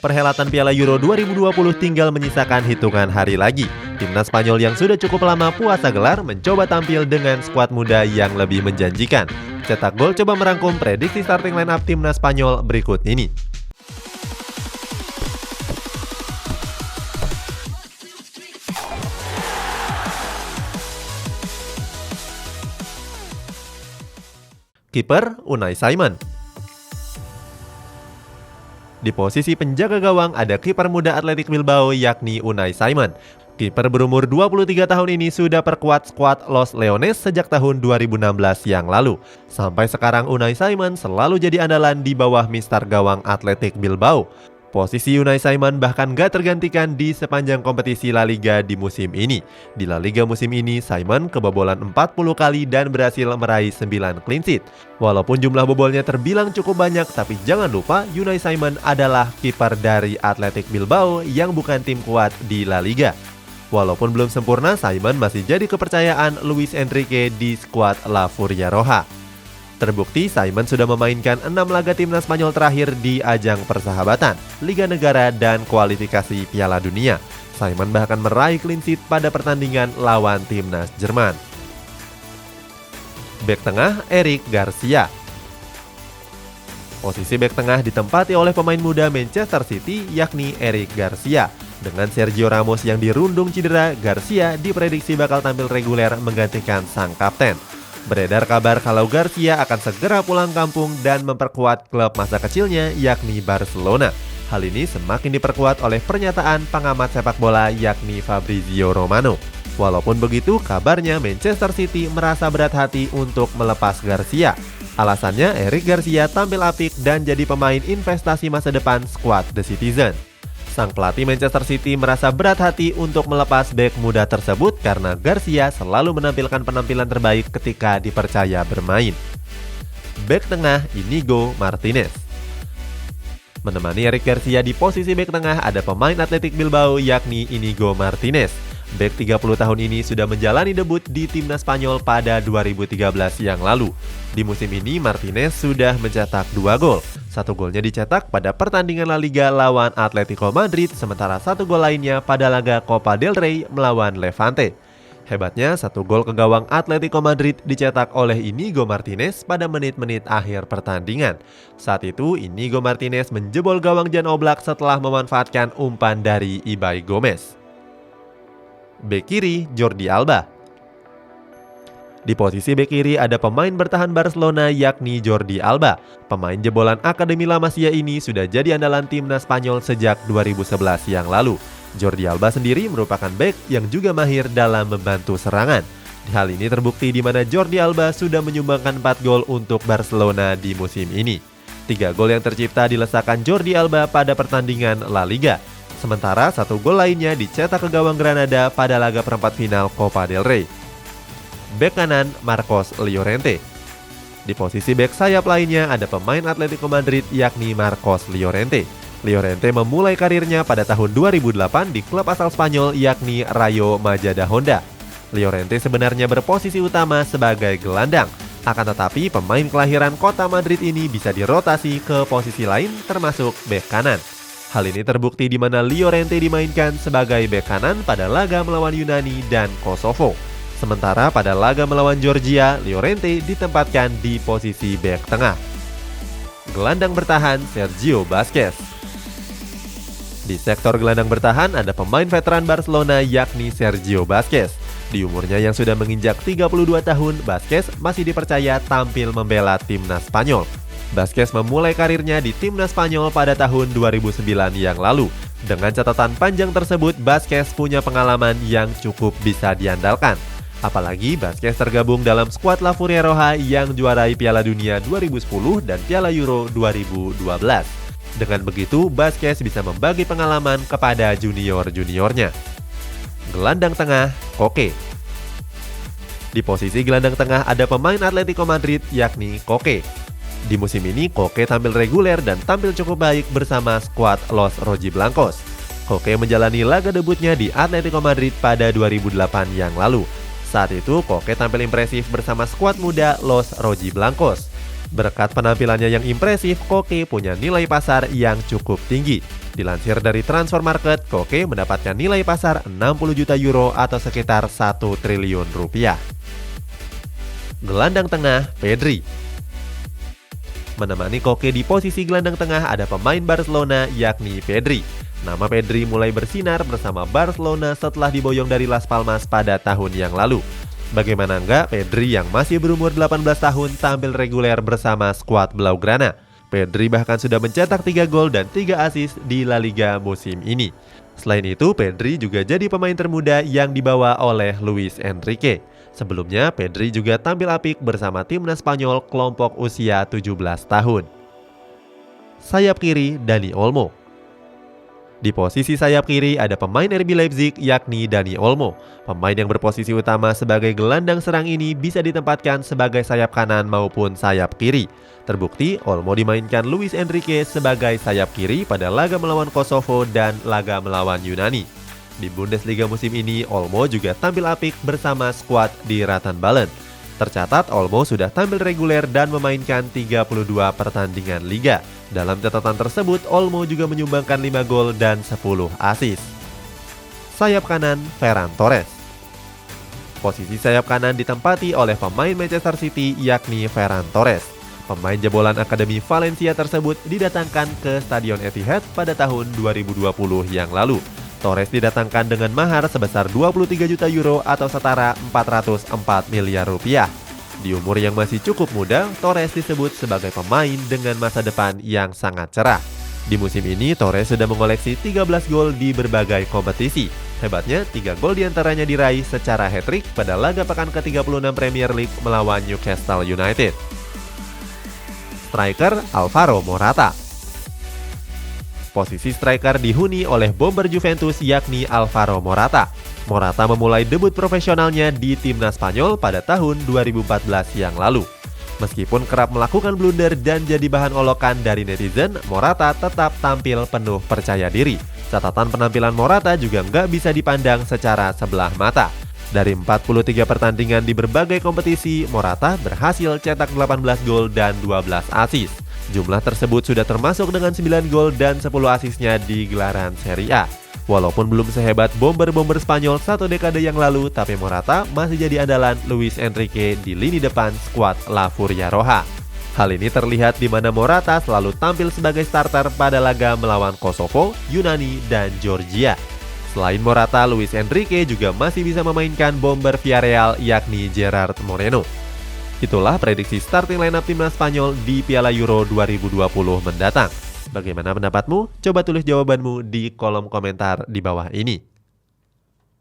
Perhelatan Piala Euro 2020 tinggal menyisakan hitungan hari lagi. Timnas Spanyol yang sudah cukup lama puasa gelar mencoba tampil dengan skuad muda yang lebih menjanjikan. Cetak Gol coba merangkum prediksi starting line up Timnas Spanyol berikut ini. Kiper Unai Simon. Di posisi penjaga gawang ada kiper muda Athletic Bilbao yakni Unai Simon. Kiper berumur 23 tahun ini sudah perkuat skuad Los Leones sejak tahun 2016 yang lalu. Sampai sekarang Unai Simon selalu jadi andalan di bawah mister gawang Athletic Bilbao. Posisi Unai Simon bahkan gak tergantikan di sepanjang kompetisi La Liga di musim ini. Di La Liga musim ini, Simon kebobolan 40 kali dan berhasil meraih 9 clean sheet. Walaupun jumlah bobolnya terbilang cukup banyak, tapi jangan lupa Unai Simon adalah kiper dari Athletic Bilbao yang bukan tim kuat di La Liga. Walaupun belum sempurna, Simon masih jadi kepercayaan Luis Enrique di skuad La Furia Roja. Terbukti Simon sudah memainkan 6 laga timnas Spanyol terakhir di ajang persahabatan, Liga Negara, dan kualifikasi Piala Dunia. Simon bahkan meraih clean sheet pada pertandingan lawan timnas Jerman. Bek tengah Eric Garcia. Posisi bek tengah ditempati oleh pemain muda Manchester City yakni Eric Garcia. Dengan Sergio Ramos yang dirundung cedera, Garcia diprediksi bakal tampil reguler menggantikan sang kapten. Beredar kabar kalau Garcia akan segera pulang kampung dan memperkuat klub masa kecilnya yakni Barcelona. Hal ini semakin diperkuat oleh pernyataan pengamat sepak bola yakni Fabrizio Romano. Walaupun begitu, kabarnya Manchester City merasa berat hati untuk melepas Garcia. Alasannya Eric Garcia tampil apik dan jadi pemain investasi masa depan skuad The Citizen. Sang pelatih Manchester City merasa berat hati untuk melepas bek muda tersebut karena Garcia selalu menampilkan penampilan terbaik ketika dipercaya bermain. Bek tengah Inigo Martinez. Menemani Eric Garcia di posisi bek tengah ada pemain Athletic Bilbao yakni Inigo Martinez. Bek 30 tahun ini sudah menjalani debut di timnas Spanyol pada 2013 yang lalu. Di musim ini Martinez sudah mencetak 2 gol. 1 golnya dicetak pada pertandingan La Liga lawan Atletico Madrid, sementara 1 gol lainnya pada laga Copa del Rey melawan Levante. Hebatnya, 1 gol ke gawang Atletico Madrid dicetak oleh Inigo Martinez pada menit-menit akhir pertandingan. Saat itu, Inigo Martinez menjebol gawang Jan Oblak setelah memanfaatkan umpan dari Ibai Gomez. Bek kiri Jordi Alba. Di posisi bek kiri ada pemain bertahan Barcelona yakni Jordi Alba. Pemain jebolan Akademi La Masia ini sudah jadi andalan timnas Spanyol sejak 2011 yang lalu. Jordi Alba sendiri merupakan bek yang juga mahir dalam membantu serangan. Hal ini terbukti di mana Jordi Alba sudah menyumbangkan 4 gol untuk Barcelona di musim ini. 3 gol yang tercipta dilesakan Jordi Alba pada pertandingan La Liga. Sementara 1 gol lainnya dicetak ke gawang Granada pada laga perempat final Copa del Rey. Bek kanan Marcos Llorente. Di posisi bek sayap lainnya ada pemain Atletico Madrid yakni Marcos Llorente. Llorente memulai karirnya pada tahun 2008 di klub asal Spanyol yakni Rayo Majadahonda. Llorente sebenarnya berposisi utama sebagai gelandang. Akan tetapi pemain kelahiran kota Madrid ini bisa dirotasi ke posisi lain termasuk bek kanan. Hal ini terbukti di mana Llorente dimainkan sebagai bek kanan pada laga melawan Yunani dan Kosovo. Sementara pada laga melawan Georgia, Llorente ditempatkan di posisi bek tengah. Gelandang bertahan Sergio Busquets. Di sektor gelandang bertahan ada pemain veteran Barcelona yakni Sergio Busquets. Di umurnya yang sudah menginjak 32 tahun, Busquets masih dipercaya tampil membela timnas Spanyol. Busquets memulai karirnya di timnas Spanyol pada tahun 2009 yang lalu. Dengan catatan panjang tersebut, Busquets punya pengalaman yang cukup bisa diandalkan. Apalagi Busquets tergabung dalam skuad La Furia Roja yang juarai Piala Dunia 2010 dan Piala Euro 2012. Dengan begitu, Busquets bisa membagi pengalaman kepada junior-juniornya. Gelandang tengah Koke. Di posisi gelandang tengah ada pemain Atletico Madrid yakni Koke. Di musim ini, Koke tampil reguler dan tampil cukup baik bersama skuad Los Rojiblancos. Koke menjalani laga debutnya di Atletico Madrid pada 2008 yang lalu. Saat itu, Koke tampil impresif bersama skuad muda Los Rojiblancos. Berkat penampilannya yang impresif, Koke punya nilai pasar yang cukup tinggi. Dilansir dari Transfer Market, Koke mendapatkan nilai pasar 60 juta euro atau sekitar 1 triliun rupiah. Gelandang tengah, Pedri. Menemani Koke di posisi gelandang tengah ada pemain Barcelona yakni Pedri. Nama Pedri mulai bersinar bersama Barcelona setelah diboyong dari Las Palmas pada tahun yang lalu. Bagaimana enggak, Pedri yang masih berumur 18 tahun tampil reguler bersama skuad Blaugrana. Pedri bahkan sudah mencetak 3 gol dan 3 assist di La Liga musim ini. Selain itu, Pedri juga jadi pemain termuda yang dibawa oleh Luis Enrique. Sebelumnya, Pedri juga tampil apik bersama timnas Spanyol kelompok usia 17 tahun. Sayap kiri, Dani Olmo. Di posisi sayap kiri ada pemain RB Leipzig yakni Dani Olmo. Pemain yang berposisi utama sebagai gelandang serang ini bisa ditempatkan sebagai sayap kanan maupun sayap kiri. Terbukti Olmo dimainkan Luis Enrique sebagai sayap kiri pada laga melawan Kosovo dan laga melawan Yunani. Di Bundesliga musim ini Olmo juga tampil apik bersama skuad di Ratenballen. Tercatat Olmo sudah tampil reguler dan memainkan 32 pertandingan liga. Dalam catatan tersebut, Olmo juga menyumbangkan 5 gol dan 10 assist. Sayap kanan, Ferran Torres. Posisi sayap kanan ditempati oleh pemain Manchester City yakni Ferran Torres. Pemain jebolan Akademi Valencia tersebut didatangkan ke Stadion Etihad pada tahun 2020 yang lalu. Torres didatangkan dengan mahar sebesar 23 juta euro atau setara 404 miliar rupiah. Di umur yang masih cukup muda, Torres disebut sebagai pemain dengan masa depan yang sangat cerah. Di musim ini, Torres sudah mengoleksi 13 gol di berbagai kompetisi. Hebatnya, 3 gol diantaranya diraih secara hat-trick pada laga pekan ke-36 Premier League melawan Newcastle United. Striker Alvaro Morata. Posisi striker dihuni oleh bomber Juventus yakni Alvaro Morata. Morata memulai debut profesionalnya di timnas Spanyol pada tahun 2014 yang lalu. Meskipun kerap melakukan blunder dan jadi bahan olokan dari netizen, Morata tetap tampil penuh percaya diri. Catatan penampilan Morata juga nggak bisa dipandang secara sebelah mata. Dari 43 pertandingan di berbagai kompetisi, Morata berhasil cetak 18 gol dan 12 assist. Jumlah tersebut sudah termasuk dengan 9 gol dan 10 asisnya di gelaran Serie A. Walaupun belum sehebat bomber-bomber Spanyol satu dekade yang lalu, tapi Morata masih jadi andalan Luis Enrique di lini depan skuad La Furia Roja. Hal ini terlihat di mana Morata selalu tampil sebagai starter pada laga melawan Kosovo, Yunani, dan Georgia. Selain Morata, Luis Enrique juga masih bisa memainkan bomber Villarreal yakni Gerard Moreno. Itulah prediksi starting lineup timnas Spanyol di Piala Euro 2020 mendatang. Bagaimana pendapatmu? Coba tulis jawabanmu di kolom komentar di bawah ini.